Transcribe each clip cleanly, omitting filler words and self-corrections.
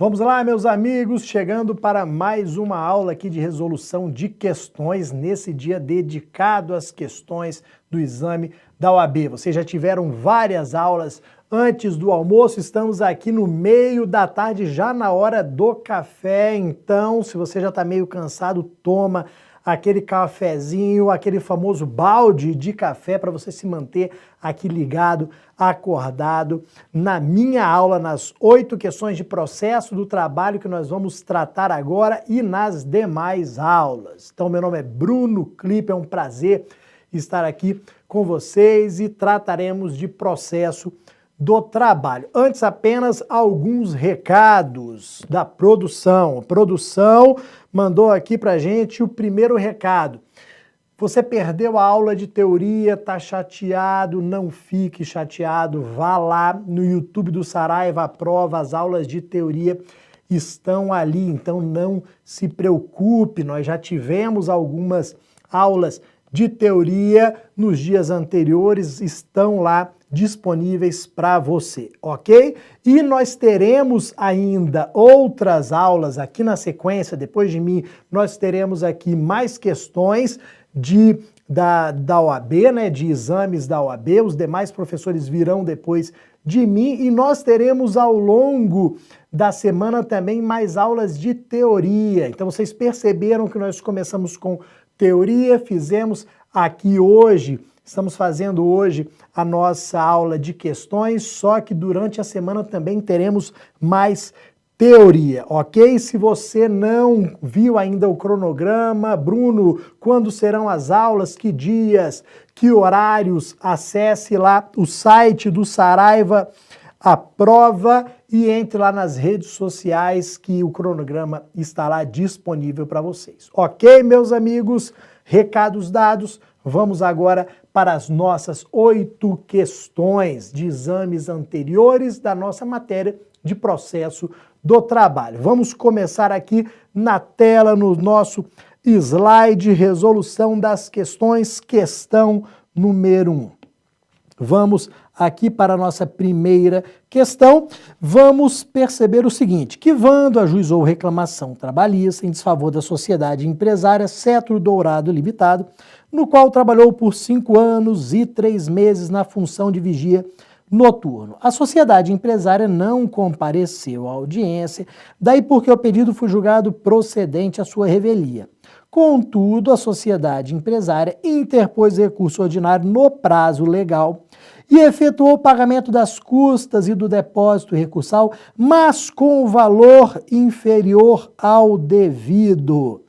Vamos lá, meus amigos, chegando para mais uma aula aqui de resolução de questões nesse dia dedicado às questões do exame da OAB. Vocês já tiveram várias aulas antes do almoço, estamos aqui no meio da tarde, já na hora do café, então se você já está meio cansado, toma aquele cafezinho, aquele famoso balde de café para você se manter aqui ligado, acordado na minha aula, nas 8 questões de processo do trabalho que nós vamos tratar agora e nas demais aulas. Então, meu nome é Bruno Klipp, é um prazer estar aqui com vocês e trataremos de processo do trabalho. Antes, apenas alguns recados da produção. A produção mandou aqui pra gente o primeiro recado. Você perdeu a aula de teoria, tá chateado? Não fique chateado, vá lá no YouTube do Saraiva à Prova, as aulas de teoria estão ali, então não se preocupe, nós já tivemos algumas aulas de teoria nos dias anteriores, estão lá disponíveis para você, ok? E nós teremos ainda outras aulas aqui na sequência, depois de mim, nós teremos aqui mais questões da OAB, né, de exames da OAB, os demais professores virão depois de mim e nós teremos ao longo da semana também mais aulas de teoria. Então vocês perceberam que nós começamos com teoria, fizemos aqui hoje, estamos fazendo hoje a nossa aula de questões, só que durante a semana também teremos mais teoria, ok? Se você não viu ainda o cronograma, Bruno, quando serão as aulas, que dias, que horários, acesse lá o site do Saraiva à Prova e entre lá nas redes sociais que o cronograma está lá disponível para vocês. Ok, meus amigos? Recados dados, vamos agora para as nossas 8 questões de exames anteriores da nossa matéria de processo do trabalho. Vamos começar aqui na tela, no nosso slide, resolução das questões, questão número 1. Vamos aqui para a nossa primeira questão, vamos perceber o seguinte, que Vando ajuizou reclamação trabalhista em desfavor da sociedade empresária Cetro Dourado Limitado, no qual trabalhou por 5 anos e 3 meses na função de vigia noturno. A sociedade empresária não compareceu à audiência, daí porque o pedido foi julgado procedente à sua revelia. Contudo, a sociedade empresária interpôs recurso ordinário no prazo legal e efetuou o pagamento das custas e do depósito recursal, mas com valor inferior ao devido.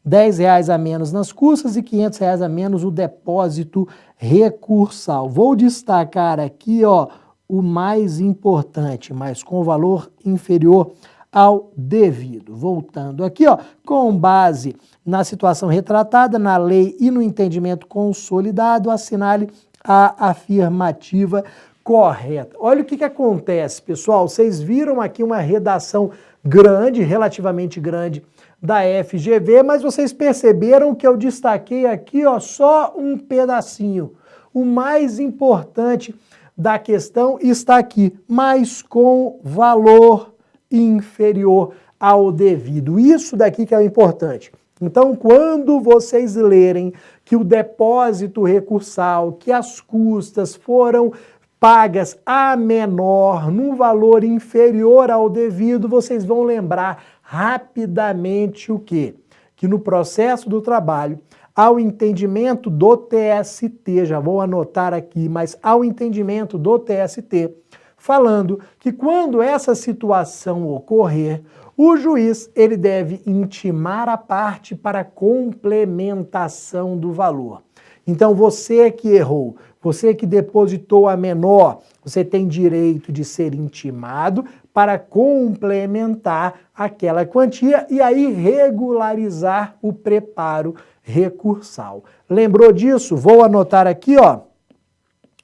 R$10 a menos nas custas e R$500 a menos o depósito recursal. Vou destacar aqui, ó, o mais importante, mas com valor inferior ao devido. Voltando aqui, ó, com base na situação retratada, na lei e no entendimento consolidado, assinale a afirmativa correta. Olha o que acontece, pessoal. Vocês viram aqui uma redação grande, relativamente grande, da FGV, mas vocês perceberam que eu destaquei aqui, ó, só um pedacinho. O mais importante da questão está aqui, mas com valor inferior ao devido. Isso daqui que é o importante. Então, quando vocês lerem que o depósito recursal, que as custas foram pagas a menor, num valor inferior ao devido, vocês vão lembrar rapidamente o quê? Que no processo do trabalho, ao entendimento do TST, já vou anotar aqui, mas ao entendimento do TST, falando que quando essa situação ocorrer, o juiz ele deve intimar a parte para complementação do valor. Então você que errou, você que depositou a menor, você tem direito de ser intimado para complementar aquela quantia e aí regularizar o preparo recursal. Lembrou disso? Vou anotar aqui, ó,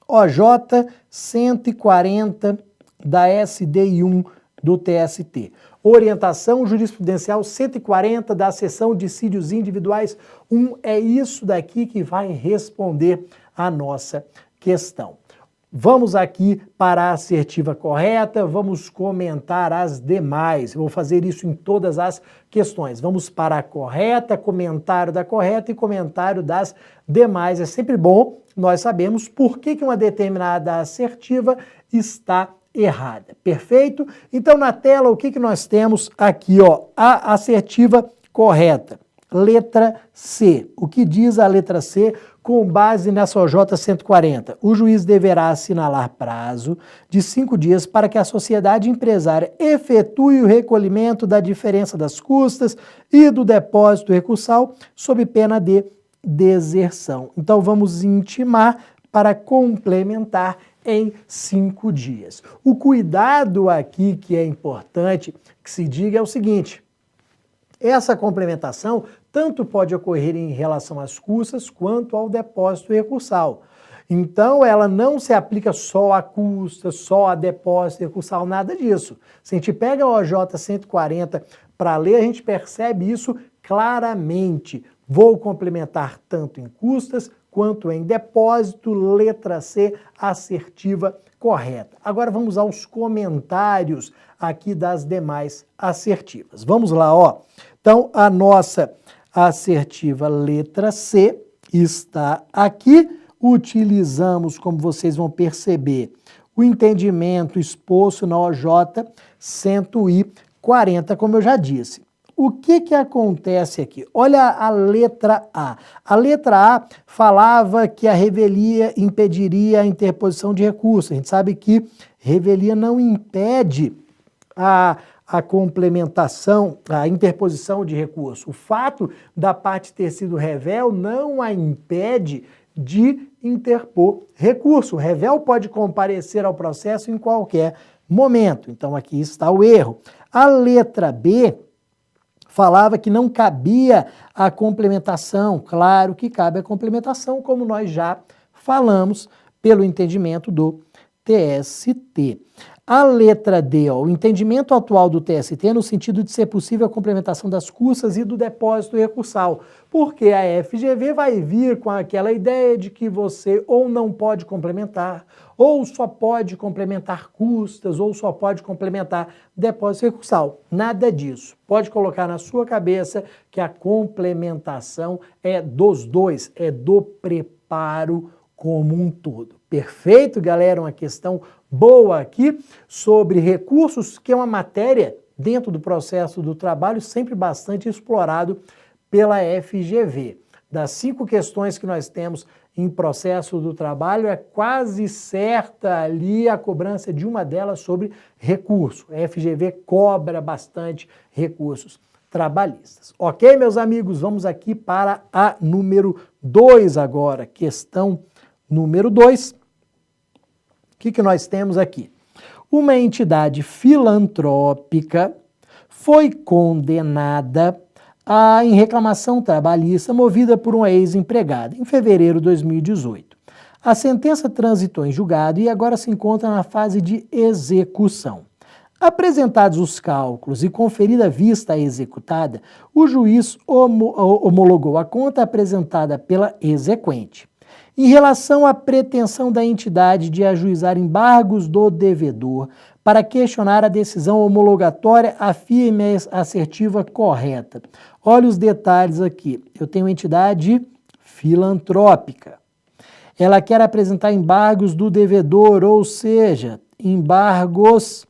OJ 140 da SDI1 do TST. Orientação jurisprudencial 140 da seção dissídios individuais 1. É isso daqui que vai responder a nossa questão. Vamos aqui para a assertiva correta, vamos comentar as demais. Eu vou fazer isso em todas as questões. Vamos para a correta, comentário da correta e comentário das demais. É sempre bom nós sabemos por que uma determinada assertiva está errada. Perfeito? Então, na tela, o que nós temos aqui, ó? A assertiva correta. Letra C. O que diz a letra C com base nessa OJ 140? O juiz deverá assinalar prazo de 5 dias para que a sociedade empresária efetue o recolhimento da diferença das custas e do depósito recursal sob pena de deserção. Então, vamos intimar para complementar em 5 dias. O cuidado aqui que é importante que se diga é o seguinte: essa complementação tanto pode ocorrer em relação às custas quanto ao depósito recursal. Então, ela não se aplica só a custas, só a depósito recursal, nada disso. Se a gente pega a OJ 140 para ler, a gente percebe isso claramente. Vou complementar tanto em custas quanto em depósito, letra C, assertiva correta. Agora vamos aos comentários aqui das demais assertivas. Vamos lá, ó. Então, a nossa assertiva letra C está aqui. Utilizamos, como vocês vão perceber, o entendimento exposto na OJ 140, como eu já disse. O que acontece aqui? Olha a letra A. A letra A falava que a revelia impediria a interposição de recurso. A gente sabe que revelia não impede a complementação, a interposição de recurso. O fato da parte ter sido revel não a impede de interpor recurso. O revel pode comparecer ao processo em qualquer momento. Então aqui está o erro. A letra B falava que não cabia a complementação. Claro que cabe a complementação, como nós já falamos pelo entendimento do TST. A letra D, ó, o entendimento atual do TST é no sentido de ser possível a complementação das custas e do depósito recursal, porque a FGV vai vir com aquela ideia de que você ou não pode complementar, ou só pode complementar custas, ou só pode complementar depósito recursal. Nada disso. Pode colocar na sua cabeça que a complementação é dos dois, é do preparo como um todo. Perfeito, galera? Uma questão boa aqui sobre recursos, que é uma matéria dentro do processo do trabalho sempre bastante explorado pela FGV. Das 5 questões que nós temos em processo do trabalho, é quase certa ali a cobrança de uma delas sobre recurso. A FGV cobra bastante recursos trabalhistas. Ok, meus amigos? Vamos aqui para a número 2 agora. Questão número 2. O que nós temos aqui? Uma entidade filantrópica foi condenada em reclamação trabalhista movida por uma ex-empregada em fevereiro de 2018. A sentença transitou em julgado e agora se encontra na fase de execução. Apresentados os cálculos e conferida a vista executada, o juiz homologou a conta apresentada pela exequente. Em relação à pretensão da entidade de ajuizar embargos do devedor para questionar a decisão homologatória, afirme a assertiva correta. Olha os detalhes aqui. Eu tenho entidade filantrópica. Ela quer apresentar embargos do devedor, ou seja, embargos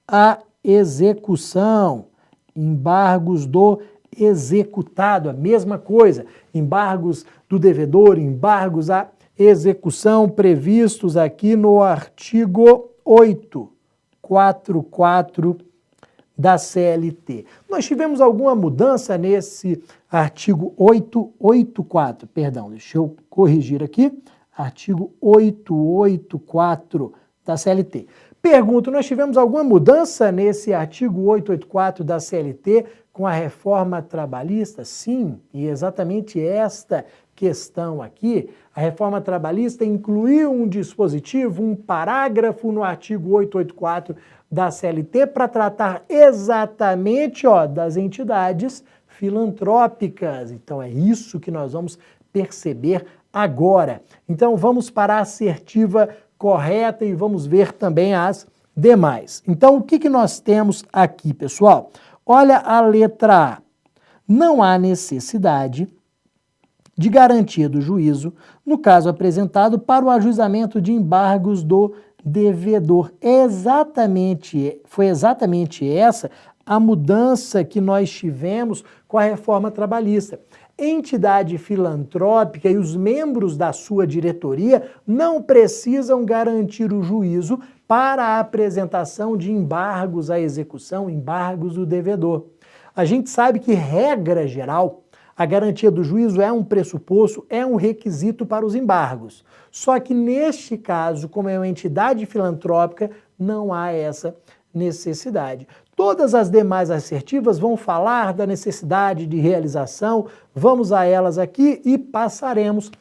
à execução, embargos do executado, a mesma coisa, embargos do devedor, embargos à execução previstos aqui no artigo 844 da CLT. Nós tivemos alguma mudança nesse artigo 884, perdão, deixa eu corrigir aqui, artigo 884 da CLT. Pergunto, nós tivemos alguma mudança nesse artigo 884 da CLT com a reforma trabalhista? Sim, e exatamente esta questão aqui. A reforma trabalhista incluiu um dispositivo, um parágrafo no artigo 884 da CLT para tratar exatamente das entidades filantrópicas. Então é isso que nós vamos perceber agora. Então vamos para a assertiva correta e vamos ver também as demais. Então, o que nós temos aqui, pessoal? Olha a letra A. Não há necessidade de garantia do juízo, no caso apresentado, para o ajuizamento de embargos do devedor. Foi exatamente essa a mudança que nós tivemos com a reforma trabalhista. Entidade filantrópica e os membros da sua diretoria não precisam garantir o juízo para a apresentação de embargos à execução, embargos do devedor. A gente sabe que, regra geral, a garantia do juízo é um pressuposto, é um requisito para os embargos. Só que neste caso, como é uma entidade filantrópica, não há essa necessidade. Todas as demais assertivas vão falar da necessidade de realização, vamos a elas aqui e passaremos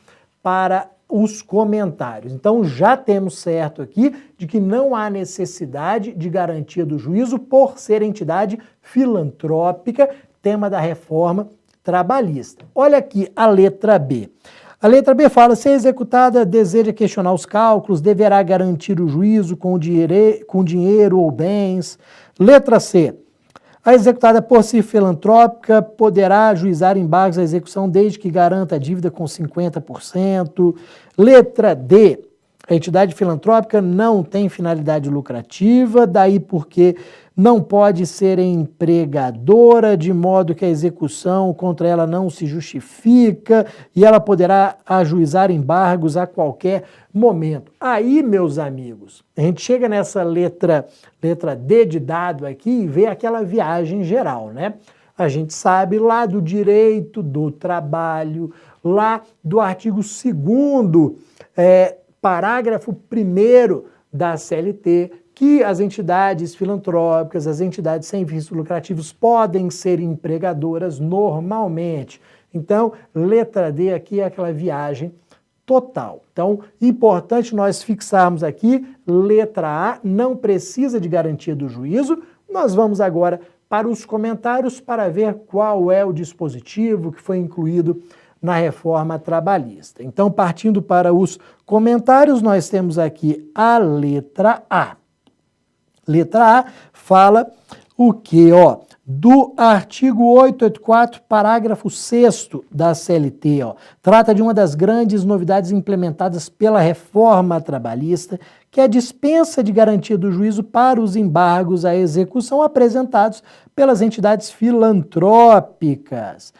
para os comentários. Então já temos certo aqui de que não há necessidade de garantia do juízo por ser entidade filantrópica, tema da reforma trabalhista. Olha aqui a letra B. A letra B fala, se a executada deseja questionar os cálculos, deverá garantir o juízo com dinheiro ou bens. Letra C. A executada, por ser filantrópica, poderá ajuizar embargos à execução desde que garanta a dívida com 50%. Letra D. A entidade filantrópica não tem finalidade lucrativa, daí porque não pode ser empregadora, de modo que a execução contra ela não se justifica e ela poderá ajuizar embargos a qualquer momento. Aí, meus amigos, a gente chega nessa letra D de dado aqui e vê aquela viagem geral, né? A gente sabe lá do direito do trabalho, lá do artigo 2º, parágrafo 1º da CLT, que as entidades filantrópicas, as entidades sem fins lucrativos podem ser empregadoras normalmente. Então, letra D aqui é aquela viagem total. Então, importante nós fixarmos aqui, letra A, não precisa de garantia do juízo. Nós vamos agora para os comentários para ver qual é o dispositivo que foi incluído na reforma trabalhista. Então, partindo para os comentários, nós temos aqui a letra A. Letra A fala o quê? Do artigo 884, parágrafo 6º da CLT. Trata de uma das grandes novidades implementadas pela reforma trabalhista, que é a dispensa de garantia do juízo para os embargos à execução apresentados pelas entidades filantrópicas.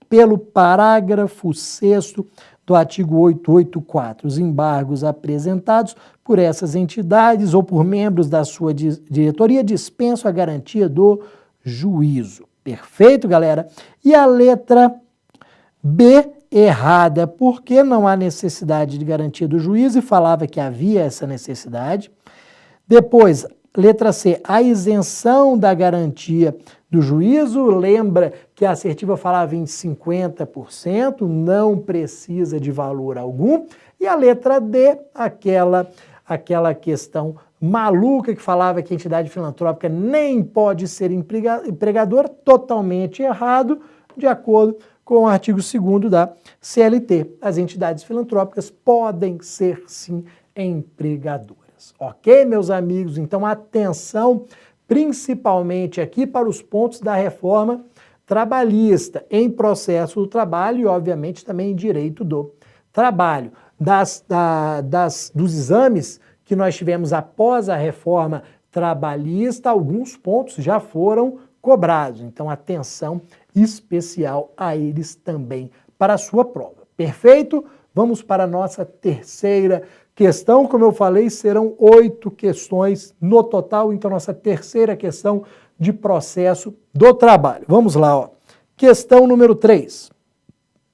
Pelo parágrafo 6º do artigo 884, os embargos apresentados por essas entidades ou por membros da sua diretoria dispensam a garantia do juízo. Perfeito, galera? E a letra B, errada, porque não há necessidade de garantia do juízo e falava que havia essa necessidade. Depois, letra C, a isenção da garantia do juízo, lembra que a assertiva falava em 50%, não precisa de valor algum. E a letra D, aquela questão maluca que falava que a entidade filantrópica nem pode ser empregador, totalmente errado, de acordo com o artigo 2º da CLT. As entidades filantrópicas podem ser, sim, empregadoras. Ok, meus amigos? Então, atenção principalmente aqui para os pontos da reforma trabalhista, em processo do trabalho e, obviamente, também em direito do trabalho. Dos exames que nós tivemos após a reforma trabalhista, alguns pontos já foram cobrados. Então, atenção especial a eles também para a sua prova. Perfeito? Vamos para a nossa terceira questão. Como eu falei, serão 8 questões no total. Então, nossa terceira questão de processo do trabalho. Vamos lá, Questão número 3. O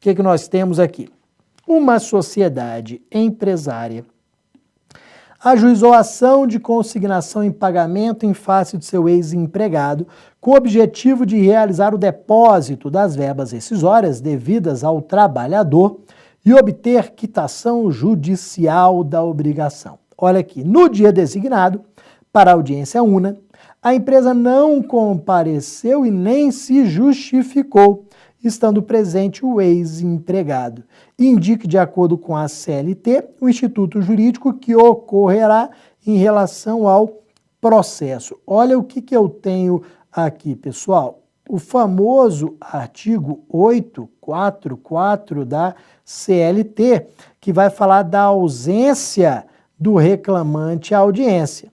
que nós temos aqui? Uma sociedade empresária ajuizou ação de consignação em pagamento em face de seu ex-empregado com o objetivo de realizar o depósito das verbas rescisórias devidas ao trabalhador e obter quitação judicial da obrigação. Olha aqui, no dia designado para a audiência una, a empresa não compareceu e nem se justificou, estando presente o ex-empregado. Indique, de acordo com a CLT, o instituto jurídico que ocorrerá em relação ao processo. Olha o que eu tenho aqui, pessoal. O famoso artigo 844 da CLT, que vai falar da ausência do reclamante à audiência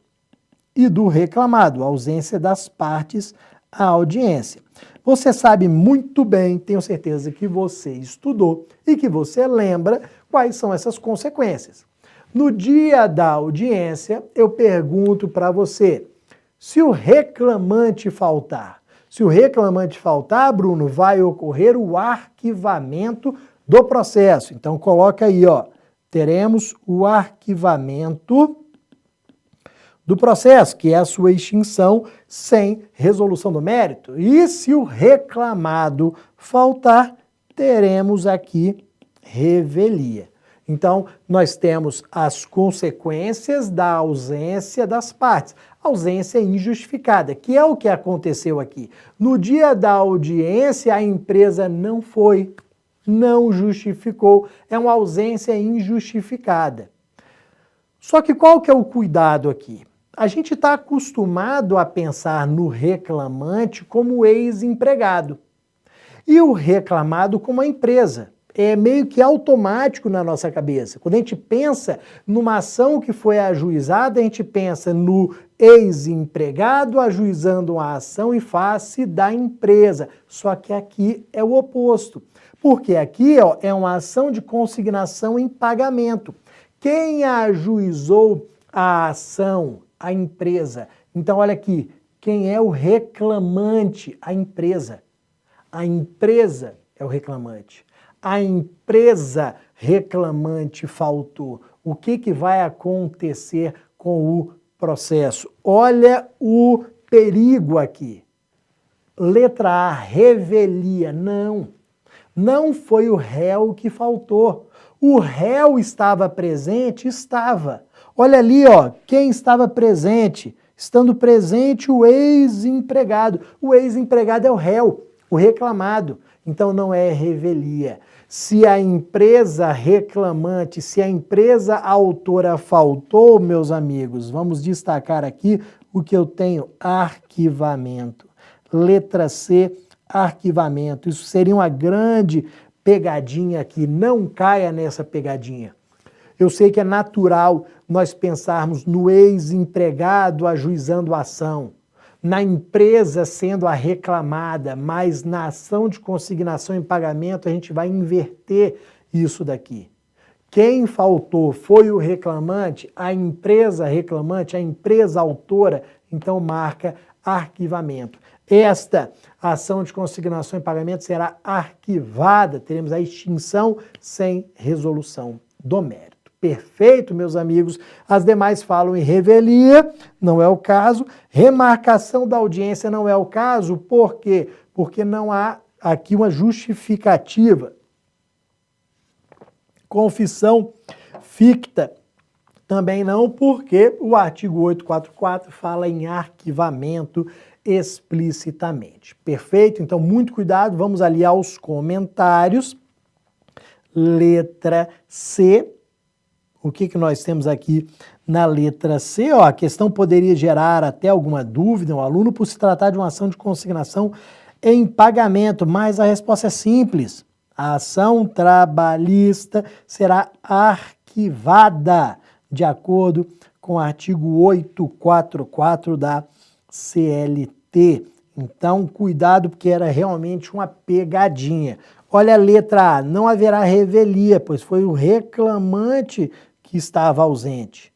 e do reclamado, a ausência das partes à audiência. Você sabe muito bem, tenho certeza que você estudou e que você lembra quais são essas consequências. No dia da audiência, eu pergunto para você, se o reclamante faltar, Bruno, vai ocorrer o arquivamento do processo. Então coloca aí, ó, teremos o arquivamento do processo, que é a sua extinção sem resolução do mérito. E se o reclamado faltar, teremos aqui revelia. Então, nós temos as consequências da ausência das partes. Ausência injustificada, que é o que aconteceu aqui. No dia da audiência, a empresa não foi, não justificou. É uma ausência injustificada. Só que qual que é o cuidado aqui? A gente está acostumado a pensar no reclamante como ex-empregado e o reclamado como a empresa. É meio que automático na nossa cabeça. Quando a gente pensa numa ação que foi ajuizada, a gente pensa no ex-empregado ajuizando a ação em face da empresa. Só que aqui é o oposto. Porque aqui, ó, é uma ação de consignação em pagamento. Quem ajuizou a ação? A empresa. Então, olha aqui, quem é o reclamante? A empresa. A empresa é o reclamante. A empresa reclamante faltou. O que vai acontecer com o processo? Olha o perigo aqui. Letra A, revelia. Não foi o réu que faltou. O réu estava presente? Estava. Olha ali, ó, quem estava presente? Estando presente o ex-empregado. O ex-empregado é o réu, o reclamado. Então não é revelia. Se a empresa reclamante, se a empresa autora faltou, meus amigos, vamos destacar aqui o que eu tenho: arquivamento. Letra C, arquivamento. Isso seria uma grande pegadinha aqui. Não caia nessa pegadinha. Eu sei que é natural nós pensarmos no ex-empregado ajuizando a ação, na empresa sendo a reclamada, mas na ação de consignação em pagamento a gente vai inverter isso daqui. Quem faltou foi o reclamante, a empresa reclamante, a empresa autora, então marca arquivamento. Esta ação de consignação em pagamento será arquivada, teremos a extinção sem resolução do mérito. Perfeito, meus amigos. As demais falam em revelia, não é o caso. Remarcação da audiência não é o caso. Por quê? Porque não há aqui uma justificativa. Confissão ficta também não, porque o artigo 844 fala em arquivamento explicitamente. Perfeito? Então, muito cuidado. Vamos ali aos comentários. Letra C. O que nós temos aqui na letra C? Ó, a questão poderia gerar até alguma dúvida ao aluno por se tratar de uma ação de consignação em pagamento, mas a resposta é simples. A ação trabalhista será arquivada de acordo com o artigo 844 da CLT. Então, cuidado, porque era realmente uma pegadinha. Olha a letra A, não haverá revelia, pois foi o reclamante que estava ausente.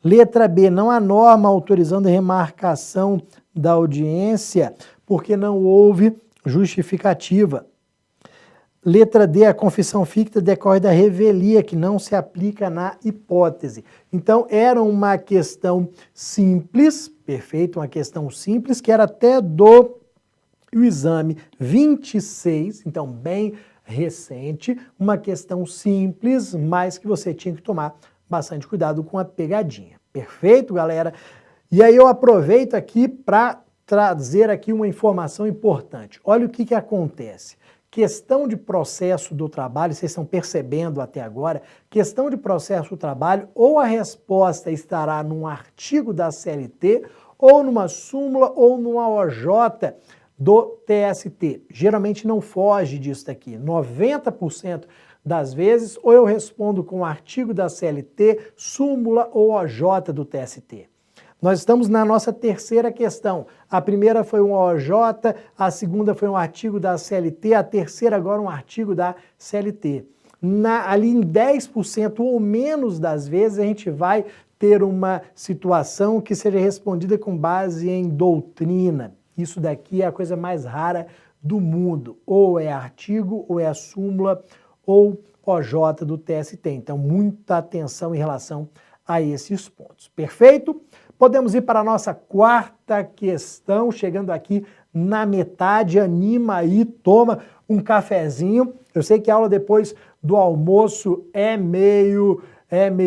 Letra B, não há norma autorizando a remarcação da audiência, porque não houve justificativa. Letra D, a confissão ficta decorre da revelia, que não se aplica na hipótese. Então, era uma questão simples, perfeito, uma questão simples, que era até do exame 26, então bem recente, uma questão simples, mas que você tinha que tomar bastante cuidado com a pegadinha. Perfeito, galera? E aí eu aproveito aqui para trazer aqui uma informação importante. Olha o que acontece. questão de processo do trabalho, vocês estão percebendo até agora, questão de processo do trabalho, ou a resposta estará num artigo da CLT, ou numa súmula, ou numa OJ do TST. Geralmente não foge disso daqui. 90% das vezes, ou eu respondo com o artigo da CLT, súmula ou OJ do TST. Nós estamos na nossa terceira questão. A primeira foi um OJ, a segunda foi um artigo da CLT, a terceira agora um artigo da CLT. Ali em 10% ou menos das vezes a gente vai ter uma situação que seja respondida com base em doutrina. Isso daqui é a coisa mais rara do mundo. Ou é artigo, ou é a súmula, ou OJ do TST. Então, muita atenção em relação a esses pontos. Perfeito? Podemos ir para a nossa quarta questão, chegando aqui na metade. Anima aí, toma um cafezinho. Eu sei que a aula depois do almoço é meio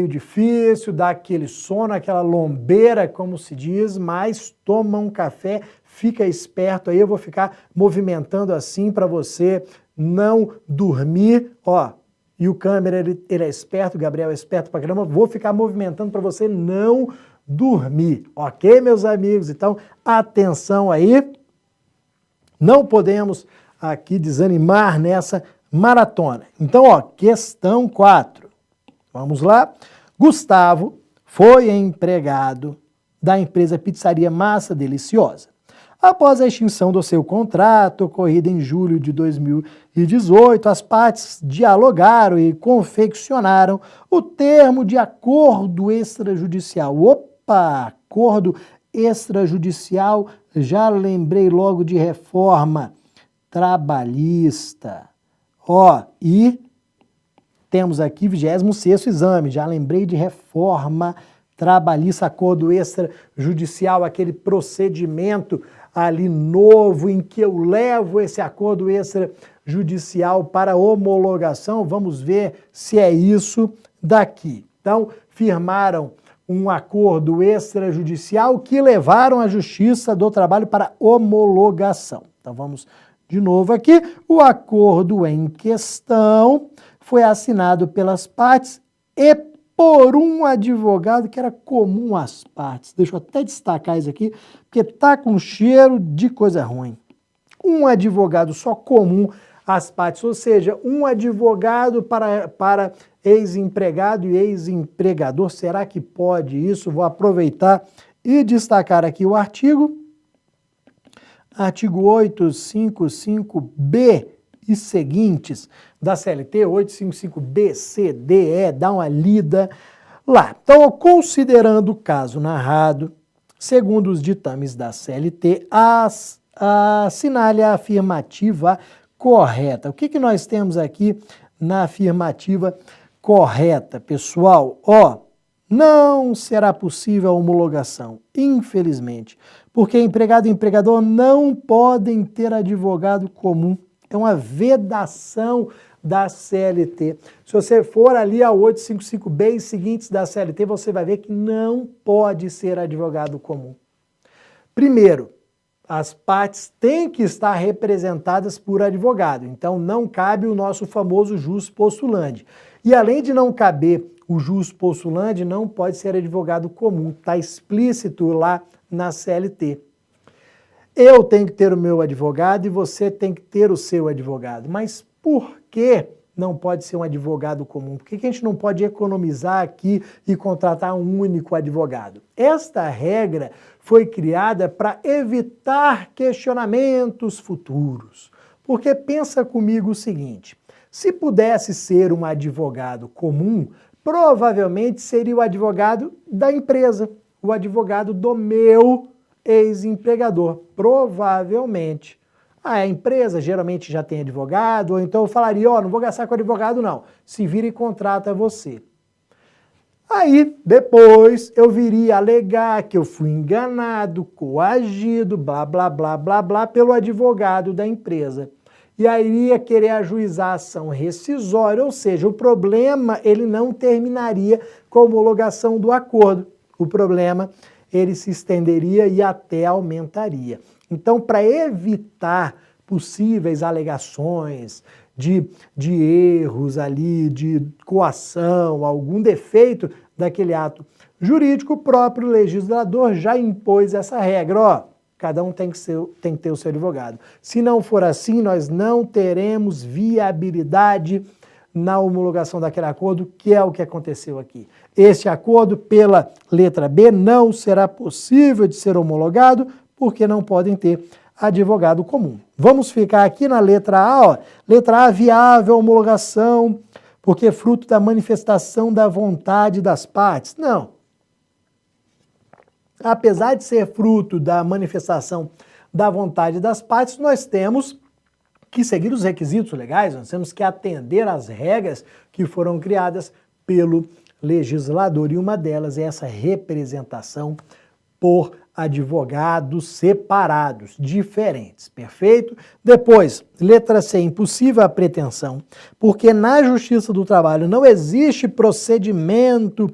difícil, dá aquele sono, aquela lombeira, como se diz, mas toma um café, fica esperto aí, eu vou ficar movimentando assim para você não dormir, ó. E o câmera, ele é esperto, o Gabriel é esperto pra caramba, vou ficar movimentando para você não dormir, ok, meus amigos? Então, atenção aí, não podemos aqui desanimar nessa maratona. Então, ó, questão 4. Vamos lá. Gustavo foi empregado da empresa Pizzaria Massa Deliciosa. Após a extinção do seu contrato, ocorrida em julho de 2018, as partes dialogaram e confeccionaram o termo de acordo extrajudicial. Opa, acordo extrajudicial, já lembrei logo de reforma trabalhista. Ó, e temos aqui 26º exame, já lembrei de reforma trabalhista, acordo extrajudicial, aquele procedimento ali novo em que eu levo esse acordo extrajudicial para homologação. Vamos ver se é isso daqui. Então, firmaram um acordo extrajudicial que levaram a Justiça do Trabalho para homologação. Então, vamos de novo aqui. O acordo em questão foi assinado pelas partes e por um advogado que era comum às partes. Deixa eu até destacar isso aqui, porque tá com cheiro de coisa ruim. Um advogado só comum às partes, ou seja, um advogado para ex-empregado e ex-empregador. Será que pode isso? Vou aproveitar e destacar aqui o artigo. Artigo 855B e seguintes da CLT, 855B, C, D, E, dá uma lida lá. Então, considerando o caso narrado, segundo os ditames da CLT, assinale a afirmativa correta. O que nós temos aqui na afirmativa correta, pessoal? Ó, não será possível a homologação, infelizmente, porque empregado e empregador não podem ter advogado comum. É uma vedação da CLT. Se você for ali ao 855B e seguintes da CLT, você vai ver que não pode ser advogado comum. Primeiro, as partes têm que estar representadas por advogado, então não cabe o nosso famoso jus postulandi. E além de não caber o jus postulandi, não pode ser advogado comum, está explícito lá na CLT. Eu tenho que ter o meu advogado e você tem que ter o seu advogado. Mas por que não pode ser um advogado comum? Por que a gente não pode economizar aqui e contratar um único advogado? Esta regra foi criada para evitar questionamentos futuros. Porque pensa comigo o seguinte, se pudesse ser um advogado comum, provavelmente seria o advogado da empresa, o advogado do meu ex-empregador, provavelmente. A empresa geralmente já tem advogado, ou então eu falaria, ó, não vou gastar com advogado não, se vira e contrata você. Aí, depois, eu viria alegar que eu fui enganado, coagido, blá, blá, blá, blá, blá, pelo advogado da empresa. E aí iria querer ajuizar a ação rescisória, ou seja, o problema ele não terminaria com a homologação do acordo. O problema ele se estenderia e até aumentaria. Então, para evitar possíveis alegações de erros ali, de coação, algum defeito daquele ato jurídico, o próprio legislador já impôs essa regra, ó, cada um tem que ter o seu advogado. Se não for assim, nós não teremos viabilidade na homologação daquele acordo, que é o que aconteceu aqui. Este acordo, pela letra B, não será possível de ser homologado, porque não podem ter advogado comum. Vamos ficar aqui na letra A, ó. Letra A, viável homologação, porque é fruto da manifestação da vontade das partes. Não. Apesar de ser fruto da manifestação da vontade das partes, nós temos que seguir os requisitos legais, nós temos que atender às regras que foram criadas pelo legislador, e uma delas é essa representação por advogados separados, diferentes, perfeito? Depois, letra C, impossível a pretensão, porque na Justiça do Trabalho não existe procedimento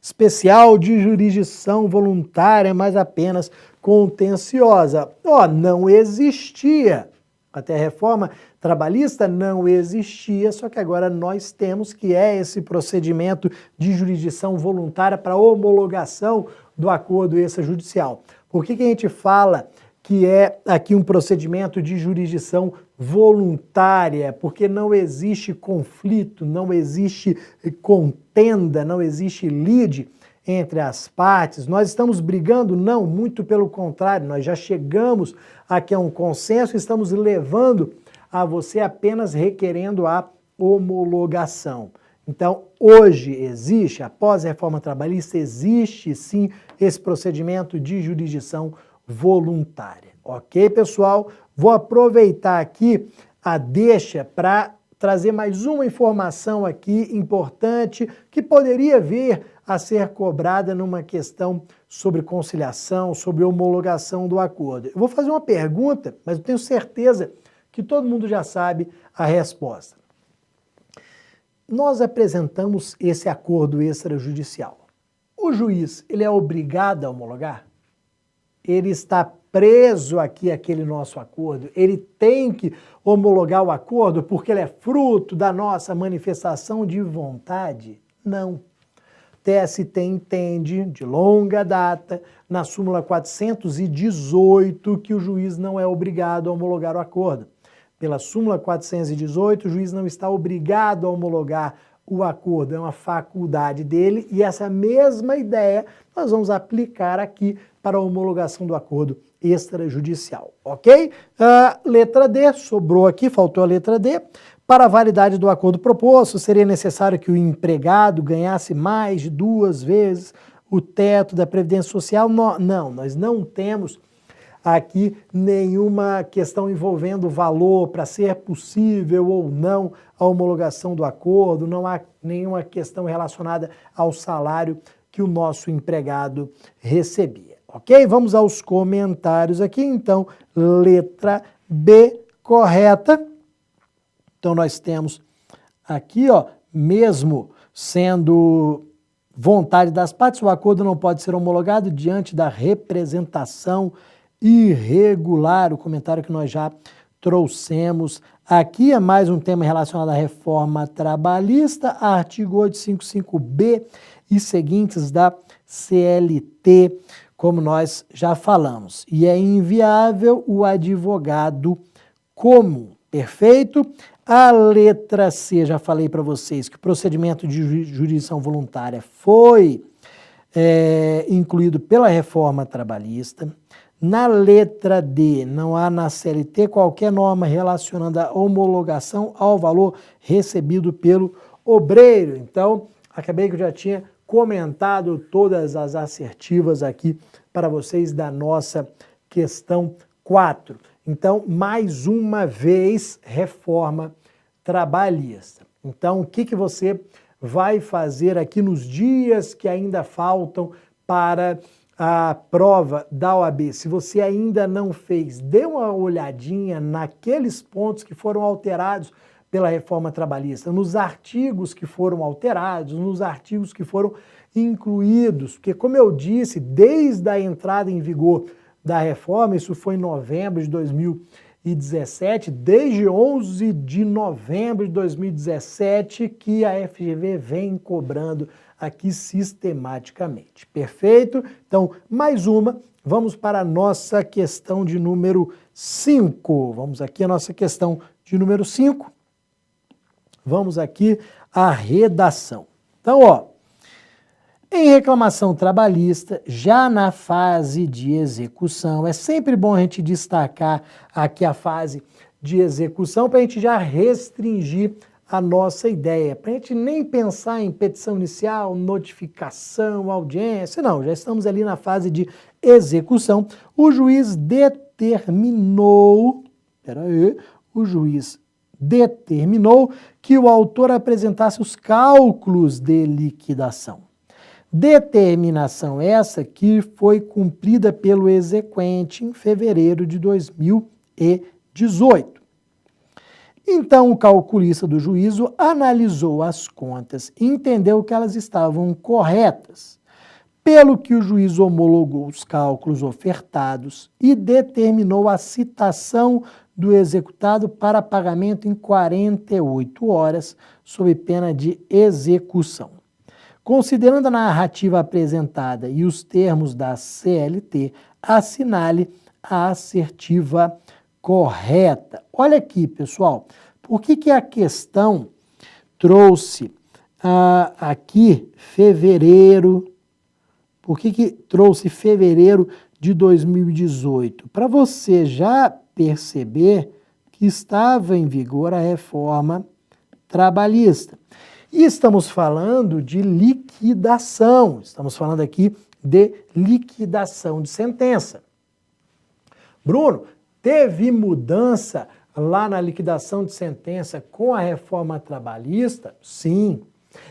especial de jurisdição voluntária, mas apenas contenciosa. Ó, não existia. Até a reforma trabalhista não existia, só que agora nós temos, que é esse procedimento de jurisdição voluntária para homologação do acordo extrajudicial. Por que a gente fala que é aqui um procedimento de jurisdição voluntária? Porque não existe conflito, não existe contenda, não existe lide entre as partes. Nós estamos brigando? Não, muito pelo contrário, nós já chegamos aqui a um consenso e estamos levando a você apenas requerendo a homologação. Então, hoje existe, após a reforma trabalhista, existe sim esse procedimento de jurisdição voluntária. Ok, pessoal? Vou aproveitar aqui a deixa para trazer mais uma informação aqui importante que poderia vir a ser cobrada numa questão sobre conciliação, sobre homologação do acordo. Eu vou fazer uma pergunta, mas eu tenho certeza que todo mundo já sabe a resposta. Nós apresentamos esse acordo extrajudicial. O juiz, ele é obrigado a homologar? Ele está preso aqui àquele nosso acordo? Ele tem que homologar o acordo porque ele é fruto da nossa manifestação de vontade? Não. TST entende, de longa data, na súmula 418, que o juiz não é obrigado a homologar o acordo. Pela súmula 418, o juiz não está obrigado a homologar o acordo, é uma faculdade dele, e essa mesma ideia nós vamos aplicar aqui para a homologação do acordo extrajudicial, ok? Letra D, sobrou aqui, faltou a letra D. Para a validade do acordo proposto, seria necessário que o empregado ganhasse mais de 2 vezes o teto da Previdência Social? Não, nós não temos aqui nenhuma questão envolvendo valor para ser possível ou não a homologação do acordo, não há nenhuma questão relacionada ao salário que o nosso empregado recebia, ok? Vamos aos comentários aqui, então, letra B correta. Então nós temos aqui, ó, mesmo sendo vontade das partes, o acordo não pode ser homologado diante da representação irregular, o comentário que nós já trouxemos aqui. É mais um tema relacionado à reforma trabalhista, artigo 855B e seguintes da CLT, como nós já falamos. E é inviável o advogado comum, perfeito? A letra C, já falei para vocês que o procedimento de jurisdição voluntária foi incluído pela reforma trabalhista. Na letra D, não há na CLT qualquer norma relacionando a homologação ao valor recebido pelo obreiro. Então, acabei que eu já tinha comentado todas as assertivas aqui para vocês da nossa questão 4. Então, mais uma vez, reforma trabalhista. Então, o que você vai fazer aqui nos dias que ainda faltam para a prova da OAB? Se você ainda não fez, dê uma olhadinha naqueles pontos que foram alterados pela reforma trabalhista, nos artigos que foram alterados, nos artigos que foram incluídos, porque, como eu disse, desde a entrada em vigor da reforma, isso foi em novembro de 2021, 2017, desde 11 de novembro de 2017, que a FGV vem cobrando aqui sistematicamente. Perfeito? Então, mais uma. Vamos para a nossa questão de número 5. Vamos aqui a nossa questão de número 5. Vamos aqui à redação. Então, ó, em reclamação trabalhista, já na fase de execução, é sempre bom a gente destacar aqui a fase de execução para a gente já restringir a nossa ideia, para a gente nem pensar em petição inicial, notificação, audiência, não, já estamos ali na fase de execução. O juiz determinou, que o autor apresentasse os cálculos de liquidação. Determinação essa que foi cumprida pelo exequente em fevereiro de 2018. Então, o calculista do juízo analisou as contas e entendeu que elas estavam corretas, pelo que o juiz homologou os cálculos ofertados e determinou a citação do executado para pagamento em 48 horas, sob pena de execução. Considerando a narrativa apresentada e os termos da CLT, assinale a assertiva correta. Olha aqui, pessoal, por que a questão trouxe aqui fevereiro? Por que trouxe fevereiro de 2018? Para você já perceber que estava em vigor a reforma trabalhista. E estamos falando de liquidação, estamos falando aqui de liquidação de sentença. Bruno, teve mudança lá na liquidação de sentença com a reforma trabalhista? Sim.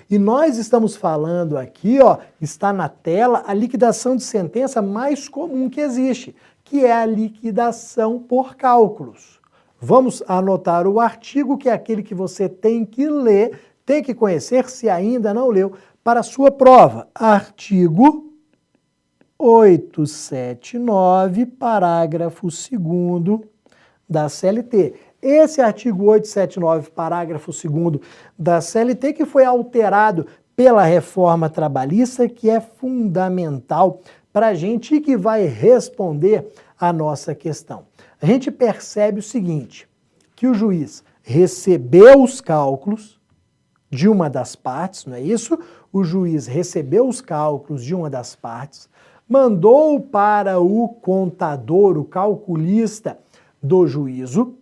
E nós estamos falando aqui, ó, está na tela, a liquidação de sentença mais comum que existe, que é a liquidação por cálculos. Vamos anotar o artigo, que é aquele que você tem que ler, tem que conhecer, se ainda não leu, para a sua prova. Artigo 879, parágrafo 2º da CLT. Esse artigo 879, parágrafo 2º da CLT, que foi alterado pela reforma trabalhista, que é fundamental para a gente e que vai responder a nossa questão. A gente percebe o seguinte, que o juiz recebeu os cálculos de uma das partes, não é isso? O juiz recebeu os cálculos de uma das partes, mandou para o contador, o calculista do juízo,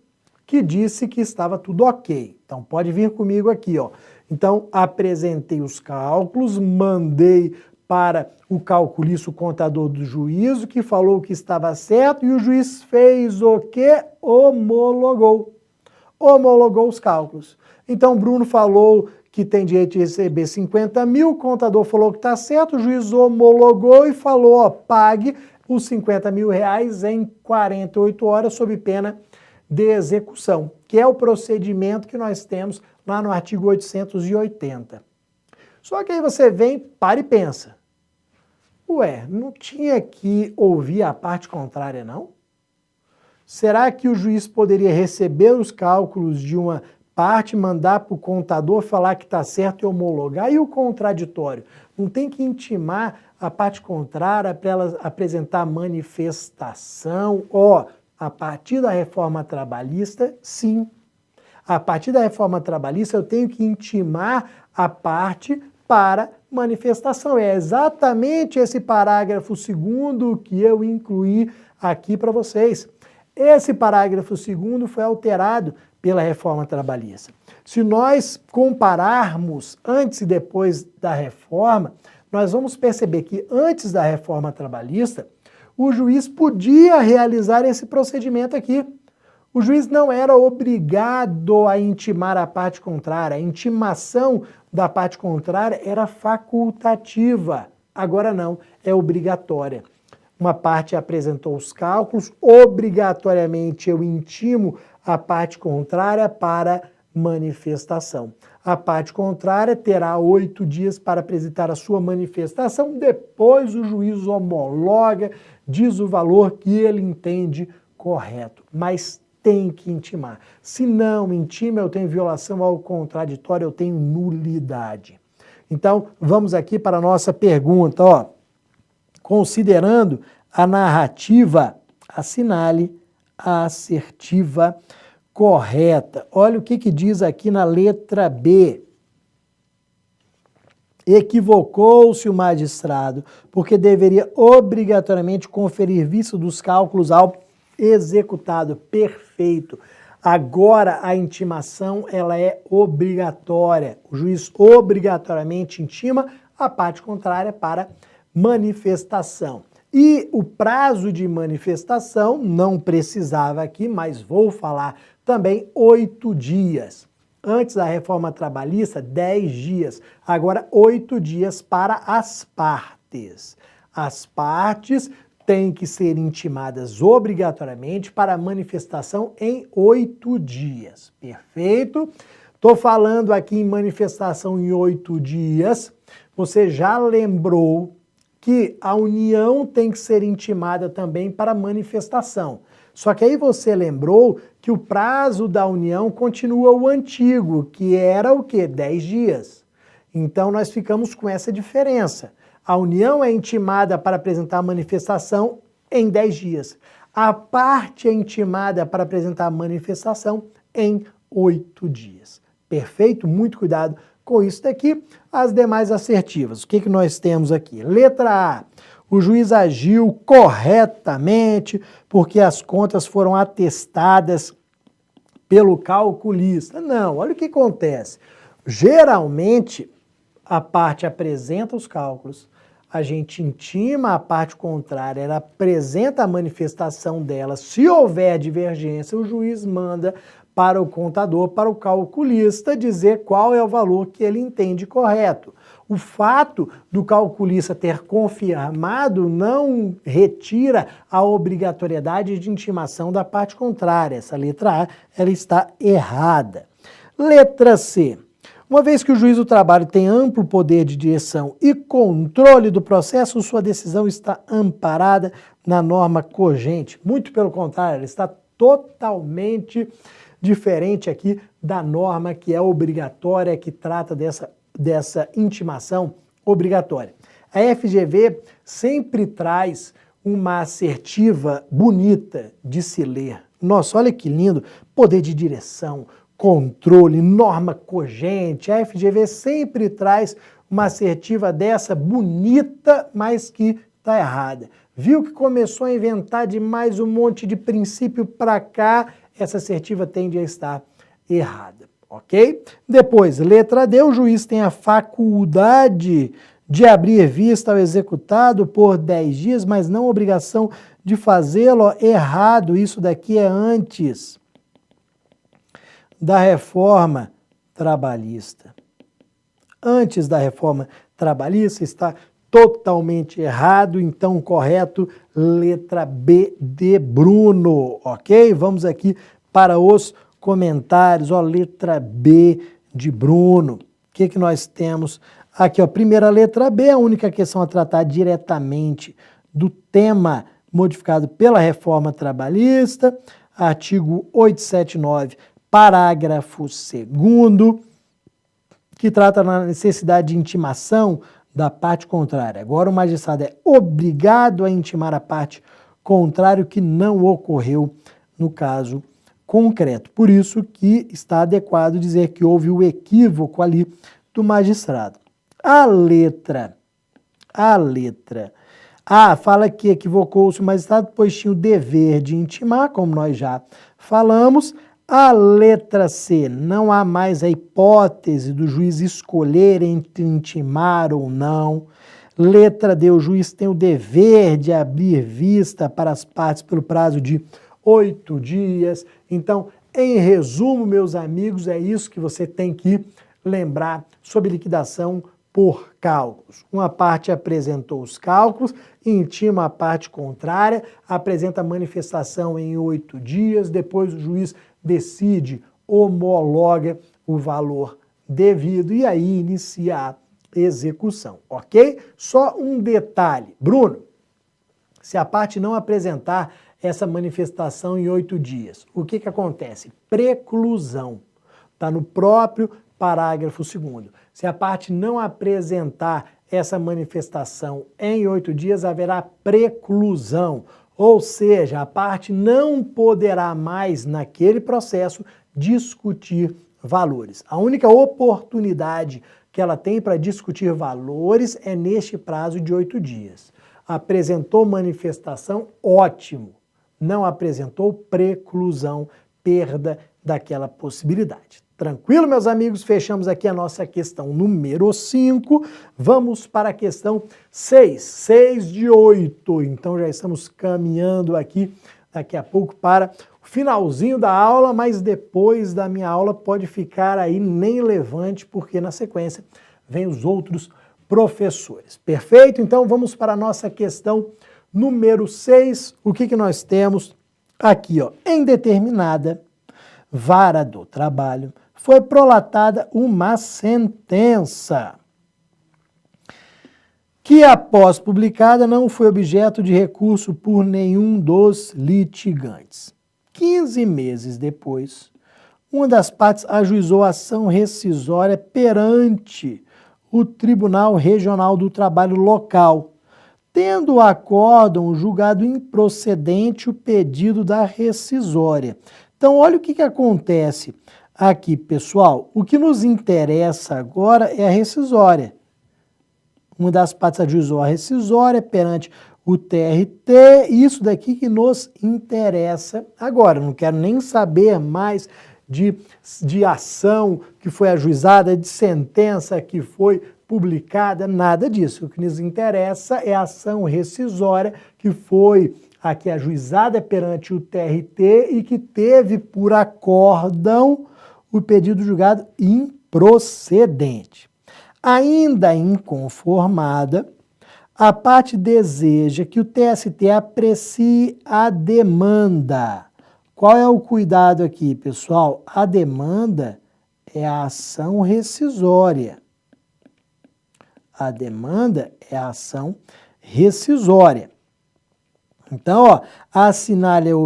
que disse que estava tudo ok. Então, pode vir comigo aqui, ó. Então, apresentei os cálculos, mandei para o calculista, o contador do juízo, que falou que estava certo, e o juiz fez o quê? Homologou. Homologou os cálculos. Então, Bruno falou que tem direito de receber 50 mil, o contador falou que está certo, o juiz homologou e falou, ó, pague os 50 mil reais em 48 horas, sob pena de execução, que é o procedimento que nós temos lá no artigo 880. Só que aí você vem, para e pensa. Ué, não tinha que ouvir a parte contrária, não? Será que o juiz poderia receber os cálculos de uma parte, mandar para o contador falar que está certo e homologar? E o contraditório? Não tem que intimar a parte contrária para ela apresentar manifestação? Ó, a partir da reforma trabalhista, sim. A partir da reforma trabalhista, eu tenho que intimar a parte para manifestação. É exatamente esse parágrafo 2º que eu incluí aqui para vocês. Esse parágrafo 2º foi alterado pela reforma trabalhista. Se nós compararmos antes e depois da reforma, nós vamos perceber que antes da reforma trabalhista, o juiz podia realizar esse procedimento aqui. O juiz não era obrigado a intimar a parte contrária. A intimação da parte contrária era facultativa. Agora não, é obrigatória. Uma parte apresentou os cálculos, obrigatoriamente eu intimo a parte contrária para manifestação. A parte contrária terá 8 dias para apresentar a sua manifestação, depois o juiz homologa, diz o valor que ele entende correto. Mas tem que intimar. Se não intima, eu tenho violação ao contraditório, eu tenho nulidade. Então, vamos aqui para a nossa pergunta, ó. Considerando a narrativa, assinale a assertiva correta. Olha o que diz aqui na letra B. Equivocou-se o magistrado, porque deveria obrigatoriamente conferir vista dos cálculos ao executado. Perfeito. Agora a intimação ela é obrigatória. O juiz obrigatoriamente intima a parte contrária para manifestação. E o prazo de manifestação, não precisava aqui, mas vou falar também, 8 dias. Antes da reforma trabalhista, 10 dias. Agora, 8 dias para as partes. As partes têm que ser intimadas obrigatoriamente para manifestação em 8 dias. Perfeito? Estou falando aqui em manifestação em 8 dias. Você já lembrou que a união tem que ser intimada também para manifestação. Só que aí você lembrou que o prazo da união continua o antigo, que era o quê? 10 dias. Então nós ficamos com essa diferença. A união é intimada para apresentar a manifestação em 10 dias. A parte é intimada para apresentar a manifestação em 8 dias. Perfeito? Muito cuidado com isso daqui. As demais assertivas. O que nós temos aqui? Letra A. O juiz agiu corretamente porque as contas foram atestadas pelo calculista. Não, olha o que acontece. Geralmente, a parte apresenta os cálculos, a gente intima a parte contrária, ela apresenta a manifestação dela. Se houver divergência, o juiz manda para o contador, para o calculista, dizer qual é o valor que ele entende correto. O fato do calculista ter confirmado não retira a obrigatoriedade de intimação da parte contrária. Essa letra A, ela está errada. Letra C. Uma vez que o juiz do trabalho tem amplo poder de direção e controle do processo, sua decisão está amparada na norma cogente. Muito pelo contrário, ela está totalmente diferente aqui da norma que é obrigatória, que trata dessa intimação obrigatória. A FGV sempre traz uma assertiva bonita de se ler. Nossa, olha que lindo, poder de direção, controle, norma cogente. A FGV sempre traz uma assertiva dessa bonita, mas que está errada. Viu que começou a inventar de mais um monte de princípio para cá, essa assertiva tende a estar errada. Ok? Depois, letra D, o juiz tem a faculdade de abrir vista ao executado por 10 dias, mas não a obrigação de fazê-lo. Errado, isso daqui é antes da reforma trabalhista. Antes da reforma trabalhista está totalmente errado, então correto, letra B de Bruno, ok? Vamos aqui para os comentários, ó, letra B de Bruno. O que nós temos aqui, ó? Primeira letra B, a única questão a tratar diretamente do tema modificado pela reforma trabalhista, artigo 879, parágrafo 2º, que trata da necessidade de intimação da parte contrária. Agora o magistrado é obrigado a intimar a parte contrária, o que não ocorreu no caso concreto. Por isso que está adequado dizer que houve o equívoco ali do magistrado. A letra A fala que equivocou-se o magistrado, pois tinha o dever de intimar, como nós já falamos. A letra C, não há mais a hipótese do juiz escolher entre intimar ou não. Letra D, o juiz tem o dever de abrir vista para as partes pelo prazo de 8 dias. Então, em resumo, meus amigos, é isso que você tem que lembrar sobre liquidação por cálculos. Uma parte apresentou os cálculos, intima a parte contrária, apresenta a manifestação em 8 dias, depois o juiz decide, homologa o valor devido e aí inicia a execução, ok? Só um detalhe, Bruno, se a parte não apresentar essa manifestação em 8 dias? O que acontece? Preclusão. Está no próprio parágrafo 2º. Se a parte não apresentar essa manifestação em 8 dias, haverá preclusão. Ou seja, a parte não poderá mais, naquele processo, discutir valores. A única oportunidade que ela tem para discutir valores é neste prazo de 8 dias. Apresentou manifestação, ótimo. Não apresentou, preclusão, perda daquela possibilidade. Tranquilo, meus amigos? Fechamos aqui a nossa questão número 5. Vamos para a questão 6. 6 de 8. Então já estamos caminhando aqui daqui a pouco para o finalzinho da aula, mas depois da minha aula pode ficar aí nem levante, porque na sequência vem os outros professores. Perfeito? Então vamos para a nossa questão número 6. O que nós temos aqui, ó? Em determinada vara do trabalho foi prolatada uma sentença que, após publicada, não foi objeto de recurso por nenhum dos litigantes. 15 meses depois, uma das partes ajuizou ação rescisória perante o Tribunal Regional do Trabalho local, tendo o acórdão julgado improcedente o pedido da rescisória. Então, olha o que acontece aqui, pessoal. O que nos interessa agora é a rescisória. Uma das partes ajuizou a rescisória perante o TRT, isso daqui que nos interessa agora. Não quero nem saber mais de ação que foi ajuizada, de sentença que foi publicada, nada disso. O que nos interessa é a ação rescisória que foi aqui ajuizada perante o TRT e que teve por acórdão o pedido julgado improcedente. Ainda inconformada, a parte deseja que o TST aprecie a demanda. Qual é o cuidado aqui, pessoal? A demanda é a ação rescisória. A demanda é a ação rescisória. Então, ó, assinale a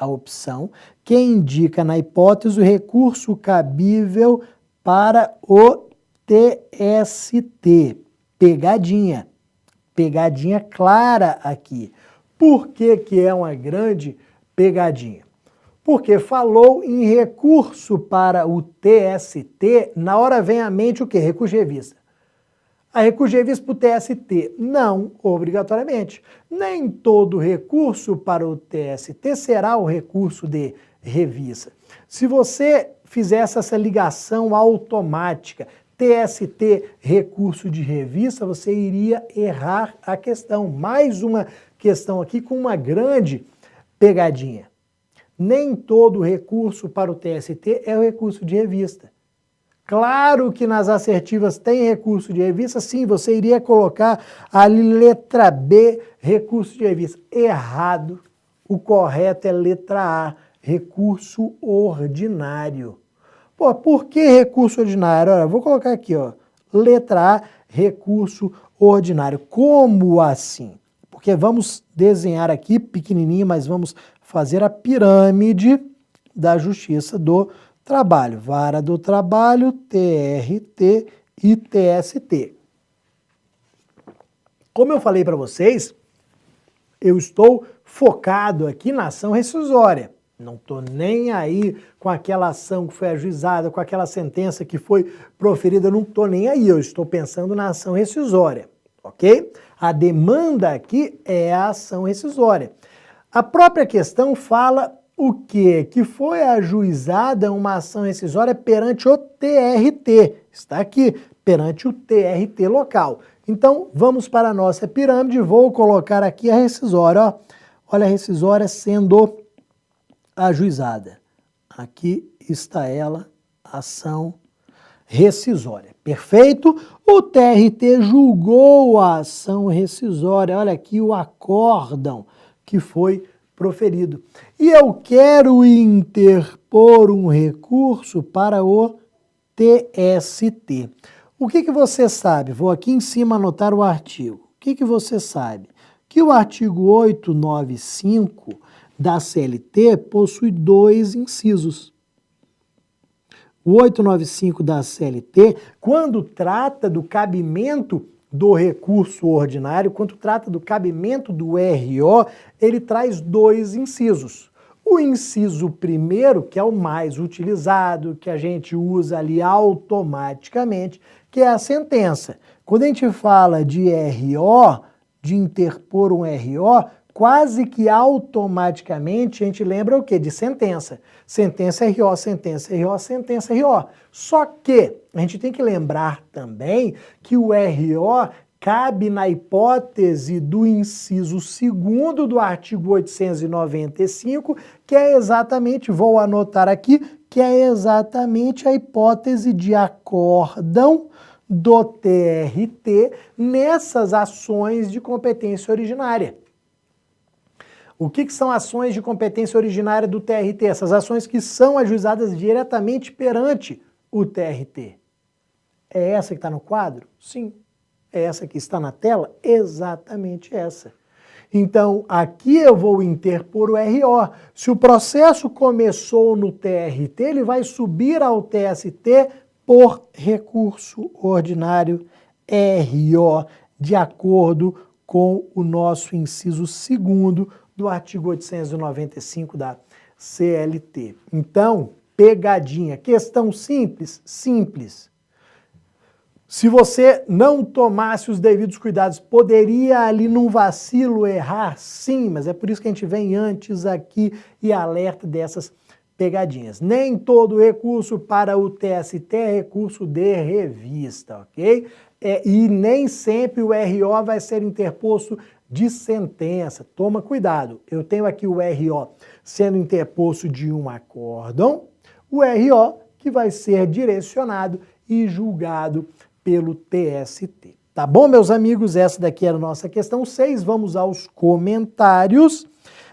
opção que indica na hipótese o recurso cabível para o TST. Pegadinha clara aqui. Por que é uma grande pegadinha? Porque falou em recurso para o TST, na hora vem à mente o quê? Recurso de revista. A recurso de revista para o TST? Não, obrigatoriamente. Nem todo recurso para o TST será o recurso de revista. Se você fizesse essa ligação automática, TST, recurso de revista, você iria errar a questão. Mais uma questão aqui com uma grande pegadinha. Nem todo recurso para o TST é o recurso de revista. Claro que nas assertivas tem recurso de revista, sim, você iria colocar ali letra B, recurso de revista. Errado. O correto é letra A, recurso ordinário. Pô, por que recurso ordinário? Olha, vou colocar aqui, ó, letra A, recurso ordinário. Como assim? Porque vamos desenhar aqui, pequenininho, mas vamos fazer a pirâmide da Justiça do Trabalho. Vara do Trabalho, TRT e TST. Como eu falei para vocês, eu estou focado aqui na ação rescisória. Não estou nem aí com aquela ação que foi ajuizada, com aquela sentença que foi proferida, não estou nem aí. Eu estou pensando na ação rescisória, ok? A demanda aqui é a ação rescisória. A própria questão fala o quê? Que foi ajuizada uma ação rescisória perante o TRT. Está aqui, perante o TRT local. Então, vamos para a nossa pirâmide. Vou colocar aqui a rescisória. Ó. Olha a rescisória sendo ajuizada. Aqui está ela, ação rescisória. Perfeito? O TRT julgou a ação rescisória. Olha aqui o acórdão que foi proferido. E eu quero interpor um recurso para o TST. O que você sabe? Vou aqui em cima anotar o artigo. O que você sabe? que o artigo 895 da CLT possui 2 incisos. O 895 da CLT, quando trata do cabimento do recurso ordinário, quando trata do cabimento do RO, ele traz 2 incisos. O inciso primeiro, que é o mais utilizado, que a gente usa ali automaticamente, que é a sentença. Quando a gente fala de RO, de interpor um RO, quase que automaticamente a gente lembra o quê? De sentença. Sentença RO, sentença RO, sentença RO. Só que a gente tem que lembrar também que o RO cabe na hipótese do inciso 2º do artigo 895, que é exatamente, vou anotar aqui, que é exatamente a hipótese de acórdão do TRT nessas ações de competência originária. O que são ações de competência originária do TRT? Essas ações que são ajuizadas diretamente perante o TRT. É essa que está no quadro? Sim. É essa que está na tela? Exatamente essa. Então, aqui eu vou interpor o RO. Se o processo começou no TRT, ele vai subir ao TST por recurso ordinário RO, de acordo com o nosso inciso 2º do artigo 895 da CLT. Então, pegadinha. Questão simples? Simples. Se você não tomasse os devidos cuidados, poderia ali num vacilo errar? Sim, mas é por isso que a gente vem antes aqui e alerta dessas pegadinhas. Nem todo recurso para o TST é recurso de revista, ok? E nem sempre o RO vai ser interposto de sentença. Toma cuidado. Eu tenho aqui o RO sendo interposto de um acórdão, o RO que vai ser direcionado e julgado pelo TST. Tá bom, meus amigos? Essa daqui era a nossa questão 6. Vamos aos comentários.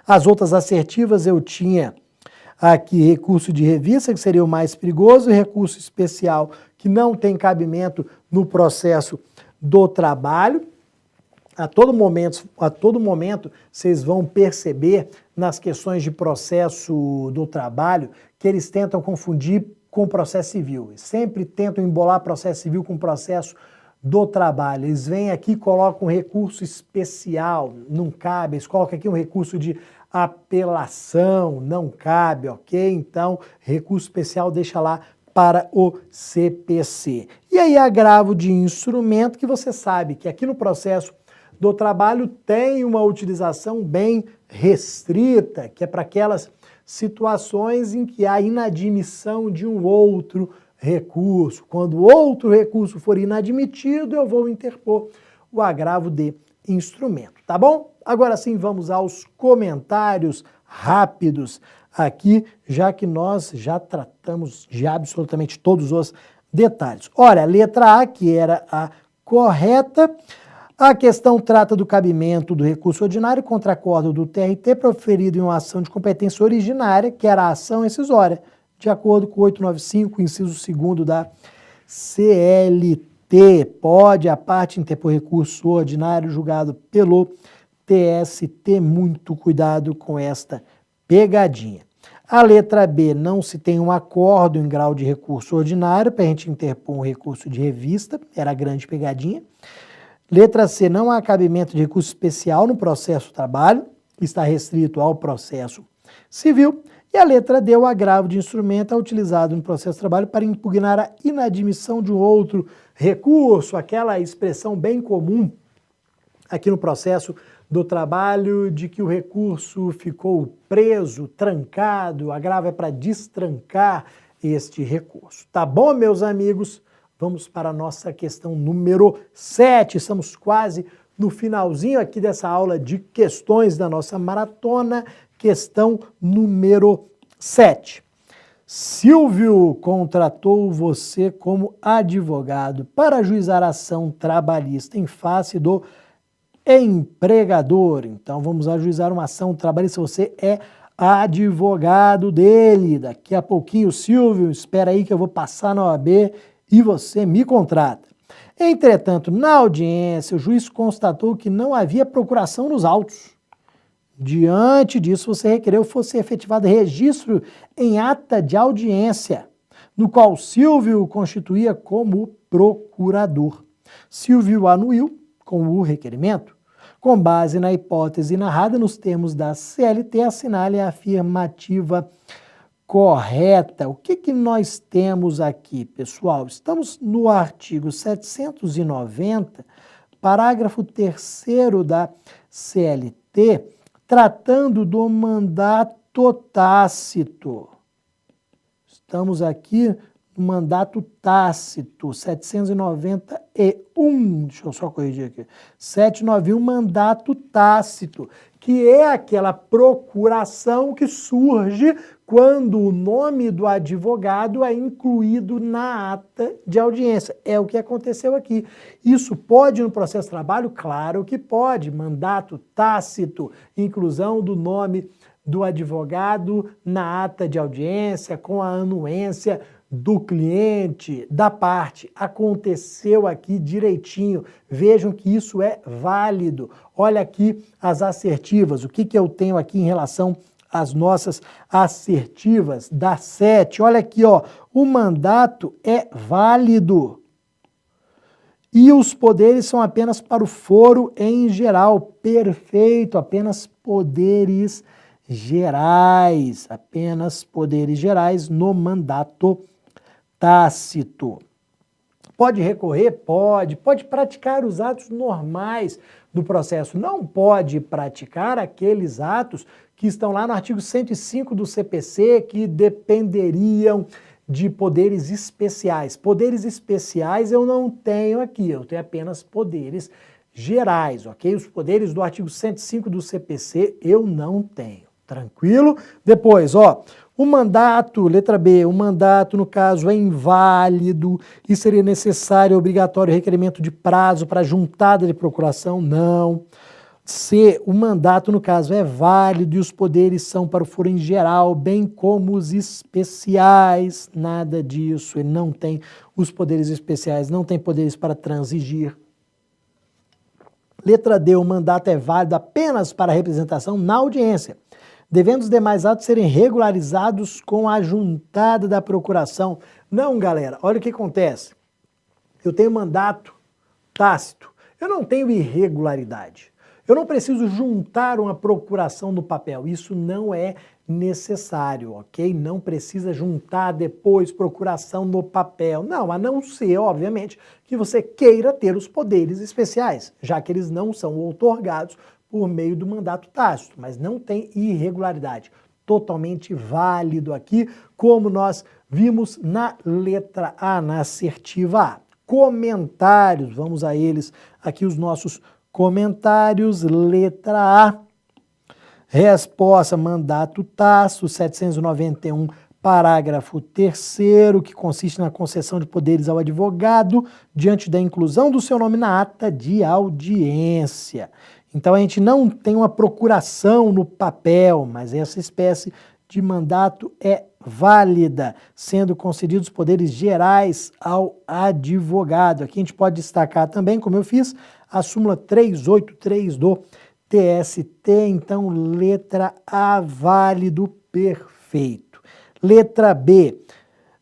As outras assertivas eu tinha aqui recurso de revista, que seria o mais perigoso, e recurso especial, que não tem cabimento no processo do trabalho. A todo momento, vocês vão perceber nas questões de processo do trabalho que eles tentam confundir com processo civil. Sempre tentam embolar processo civil com processo do trabalho. Eles vêm aqui e colocam um recurso especial, não cabe. Eles colocam aqui um recurso de apelação, não cabe, ok? Então, recurso especial deixa lá para o CPC. E aí, agravo de instrumento, que você sabe que aqui no processo do trabalho tem uma utilização bem restrita, que é para aquelas situações em que há inadmissão de um outro recurso. Quando outro recurso for inadmitido, eu vou interpor o agravo de instrumento, tá bom? Agora sim, vamos aos comentários rápidos aqui, já que nós já tratamos de absolutamente todos os detalhes. Olha, a letra A, que era a correta. A questão trata do cabimento do recurso ordinário contra acordo do TRT proferido em uma ação de competência originária, que era a ação rescisória, de acordo com o 895, inciso 2º da CLT. Pode a parte interpor recurso ordinário julgado pelo TST. Muito cuidado com esta pegadinha. A letra B, não se tem um acordo em grau de recurso ordinário para a gente interpor um recurso de revista, era a grande pegadinha. Letra C, não há cabimento de recurso especial no processo trabalho, está restrito ao processo civil. E a letra D, o agravo de instrumento é utilizado no processo trabalho para impugnar a inadmissão de um outro recurso, aquela expressão bem comum aqui no processo do trabalho de que o recurso ficou preso, trancado, o agravo é para destrancar este recurso. Tá bom, meus amigos? Vamos para a nossa questão número 7. Estamos quase no finalzinho aqui dessa aula de questões da nossa maratona. Questão número 7. Silvio contratou você como advogado para ajuizar ação trabalhista em face do empregador. Então, vamos ajuizar uma ação trabalhista. Você é advogado dele. Daqui a pouquinho, Silvio, espera aí que eu vou passar na OAB e você me contrata. Entretanto, na audiência, o juiz constatou que não havia procuração nos autos. Diante disso, você requereu fosse efetivado registro em ata de audiência, no qual Silvio constituía como procurador. Silvio anuiu com o requerimento. Com base na hipótese narrada nos termos da CLT, assinale a afirmativa correta. O que nós temos aqui, pessoal? Estamos no artigo 790, parágrafo 3º da CLT, tratando do mandato tácito. Estamos aqui no mandato tácito, 791, deixa eu só corrigir aqui, 791, mandato tácito, que é aquela procuração que surge quando o nome do advogado é incluído na ata de audiência. É o que aconteceu aqui. Isso pode no processo de trabalho? Claro que pode. Mandato tácito, inclusão do nome do advogado na ata de audiência, com a anuência do cliente, da parte. Aconteceu aqui direitinho. Vejam que isso é válido. Olha aqui as assertivas. O que eu tenho aqui em relação às nossas assertivas da 7. Olha aqui, ó. O mandato é válido. E os poderes são apenas para o foro em geral. Perfeito. Apenas poderes gerais. Apenas poderes gerais no mandato tácito. Pode recorrer? Pode. Pode praticar os atos normais do processo. Não pode praticar aqueles atos que estão lá no artigo 105 do CPC, que dependeriam de poderes especiais. Poderes especiais eu não tenho aqui, eu tenho apenas poderes gerais, ok? Os poderes do artigo 105 do CPC eu não tenho. Tranquilo? Depois, ó, o mandato, letra B, o mandato, no caso, é inválido e seria necessário, obrigatório, requerimento de prazo para juntada de procuração? Não. C, o mandato, no caso, é válido e os poderes são para o foro em geral, bem como os especiais. Nada disso, ele não tem os poderes especiais, não tem poderes para transigir. Letra D, o mandato é válido apenas para representação na audiência, devendo os demais atos serem regularizados com a juntada da procuração. Não, galera, olha o que acontece. Eu tenho mandato tácito, eu não tenho irregularidade. Eu não preciso juntar uma procuração no papel, isso não é necessário, ok? Não precisa juntar depois procuração no papel. Não, a não ser, obviamente, que você queira ter os poderes especiais, já que eles não são outorgados por meio do mandato tácito, mas não tem irregularidade. Totalmente válido aqui, como nós vimos na letra A, na assertiva A. Comentários, vamos a eles aqui, os nossos comentários. Letra A, resposta, mandato tácito, 791, parágrafo 3º, que consiste na concessão de poderes ao advogado diante da inclusão do seu nome na ata de audiência. Então a gente não tem uma procuração no papel, mas essa espécie de mandato é válida, sendo concedidos poderes gerais ao advogado. Aqui a gente pode destacar também, como eu fiz, a súmula 383 do TST, então letra A, válido, perfeito. Letra B,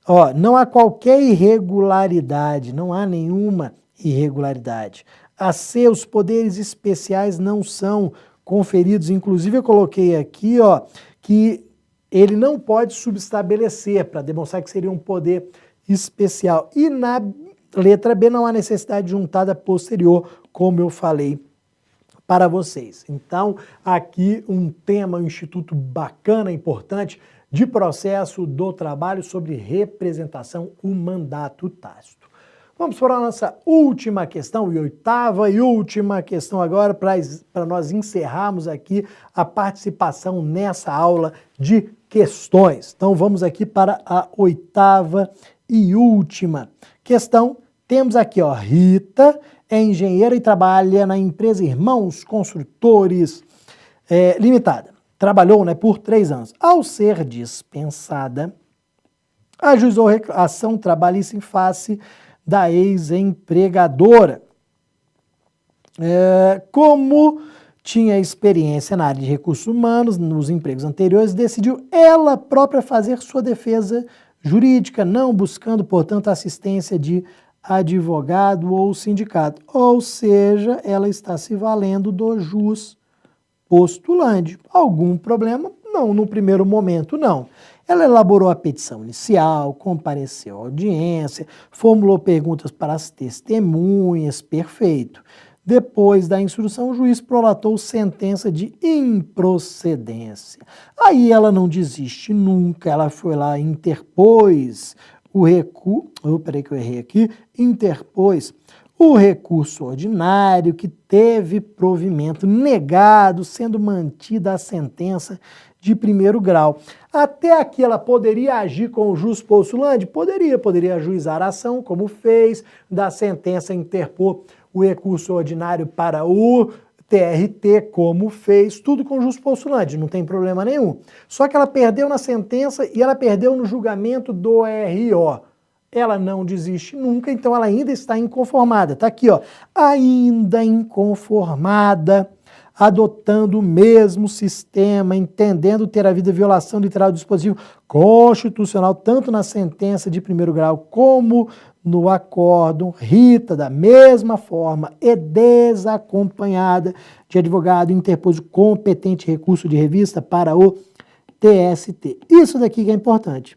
ó, não há qualquer irregularidade, não há nenhuma irregularidade. A C, os poderes especiais não são conferidos, inclusive eu coloquei aqui, ó, que ele não pode subestabelecer, para demonstrar que seria um poder especial. E na letra B não há necessidade de juntada posterior, como eu falei para vocês. Então, aqui um tema, um instituto bacana, importante, de processo do trabalho sobre representação, o mandato tácito. Vamos para a nossa última questão, e oitava e última questão agora, para nós encerrarmos aqui a participação nessa aula de questões. Então vamos aqui para a oitava e última questão. Temos aqui, ó, Rita é engenheira e trabalha na empresa Irmãos Construtores Limitada. Trabalhou, né, por 3 anos. Ao ser dispensada, ajuizou ação trabalhista em face da ex-empregadora. Como tinha experiência na área de recursos humanos, nos empregos anteriores, decidiu ela própria fazer sua defesa jurídica, não buscando, portanto, assistência de advogado ou sindicato. Ou seja, ela está se valendo do jus postulante. Algum problema? Não, no primeiro momento não. Ela elaborou a petição inicial, compareceu à audiência, formulou perguntas para as testemunhas, perfeito. Depois da instrução, o juiz prolatou sentença de improcedência. Aí ela não desiste nunca, ela foi lá e interpôs o recurso, interpôs o recurso ordinário que teve provimento negado, sendo mantida a sentença de primeiro grau. Até aqui ela poderia agir com o jus postulante? Poderia ajuizar a ação, como fez, da sentença interpor o recurso ordinário para o TRT, como fez, tudo com jus postulante, não tem problema nenhum. Só que ela perdeu na sentença e ela perdeu no julgamento do RO. Ela não desiste nunca, então ela ainda está inconformada. Está aqui, ó, ainda inconformada, adotando o mesmo sistema, entendendo ter havido violação literal do dispositivo constitucional, tanto na sentença de primeiro grau como no acórdão, Rita, da mesma forma e desacompanhada de advogado, interpôs o competente recurso de revista para o TST. Isso daqui que é importante.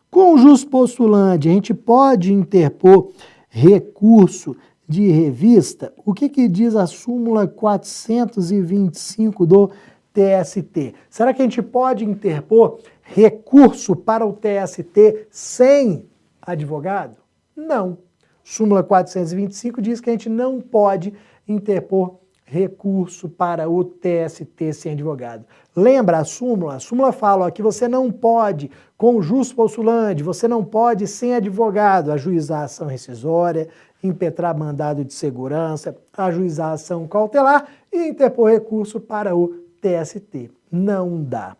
Com o jus postulante, a gente pode interpor recurso de revista. O que diz a súmula 425 do TST? Será que a gente pode interpor recurso para o TST sem advogado? Não. Súmula 425 diz que a gente não pode interpor recurso para o TST sem advogado. Lembra a súmula? A súmula fala ó, que você não pode, com jus postulante, você não pode sem advogado ajuizar ação rescisória, impetrar mandado de segurança, ajuizar ação cautelar e interpor recurso para o TST. Não dá.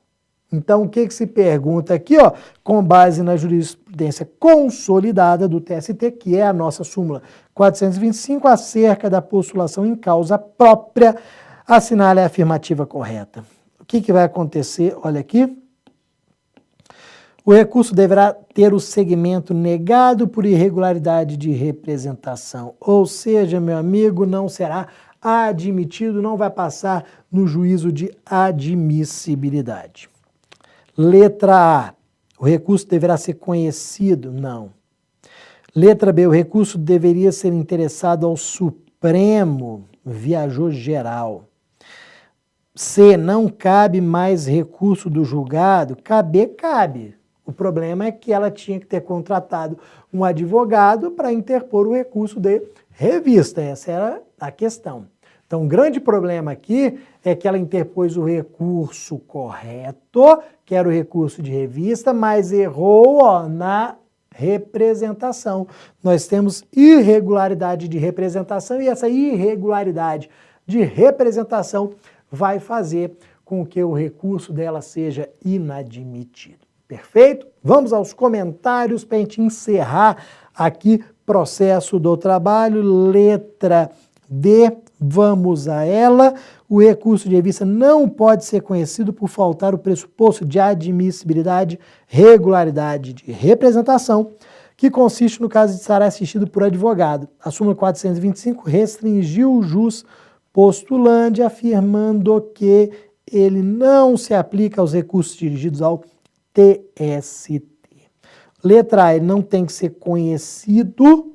Então, o que se pergunta aqui, ó, com base na jurisprudência consolidada do TST, que é a nossa súmula 425, acerca da postulação em causa própria, assinale a afirmativa correta. O que vai acontecer? Olha aqui. O recurso deverá ter o segmento negado por irregularidade de representação, ou seja, meu amigo, não será admitido, não vai passar no juízo de admissibilidade. Letra A, o recurso deverá ser conhecido? Não. Letra B, o recurso deveria ser interessado ao Supremo, viajou geral. C, não cabe mais recurso do julgado? Cabe. O problema é que ela tinha que ter contratado um advogado para interpor o recurso de revista, essa era a questão. Então, o grande problema aqui é que ela interpôs o recurso correto, que era o recurso de revista, mas errou ó, na representação. Nós temos irregularidade de representação e essa irregularidade de representação vai fazer com que o recurso dela seja inadmitido. Perfeito? Vamos aos comentários para a gente encerrar aqui processo do trabalho. Letra D, vamos a ela. O recurso de revista não pode ser conhecido por faltar o pressuposto de admissibilidade, regularidade de representação, que consiste no caso de estar assistido por advogado. A súmula 425 restringiu o jus postulante, afirmando que ele não se aplica aos recursos dirigidos ao TST. Letra A, ele não tem que ser conhecido.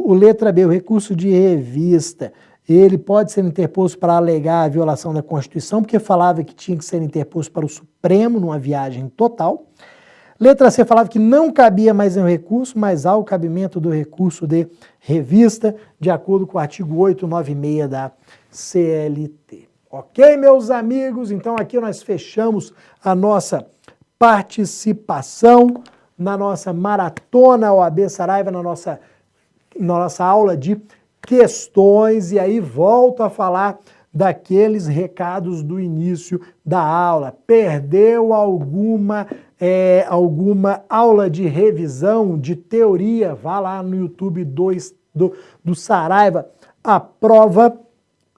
Letra B, o recurso de revista, ele pode ser interposto para alegar a violação da Constituição, porque falava que tinha que ser interposto para o Supremo numa viagem total. Letra C falava que não cabia mais um recurso, mas há o cabimento do recurso de revista, de acordo com o artigo 896 da CLT. Ok, meus amigos? Então aqui nós fechamos a nossa participação na nossa maratona OAB Saraiva, na nossa aula de questões, e aí volto a falar daqueles recados do início da aula. Perdeu alguma aula de revisão, de teoria? Vá lá no YouTube do Saraiva, a prova,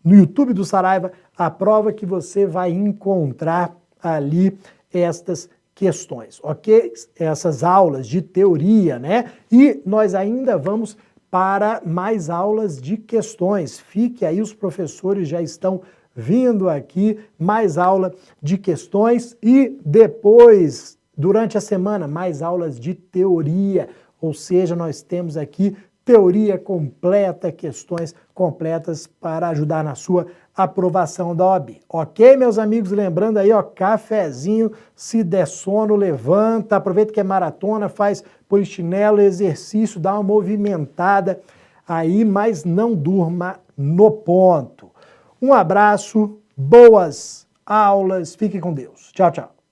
no YouTube do Saraiva, a prova que você vai encontrar ali estas questões, ok? Essas aulas de teoria, né? E nós ainda vamos para mais aulas de questões. Fique aí, os professores já estão vindo aqui, mais aula de questões e depois, durante a semana, mais aulas de teoria, ou seja, nós temos aqui teoria completa, questões completas para ajudar na sua aprovação da OAB. Ok, meus amigos? Lembrando aí, ó, cafezinho, se der sono, levanta, aproveita que é maratona, faz polichinelo, exercício, dá uma movimentada aí, mas não durma no ponto. Um abraço, boas aulas, fique com Deus. Tchau, tchau.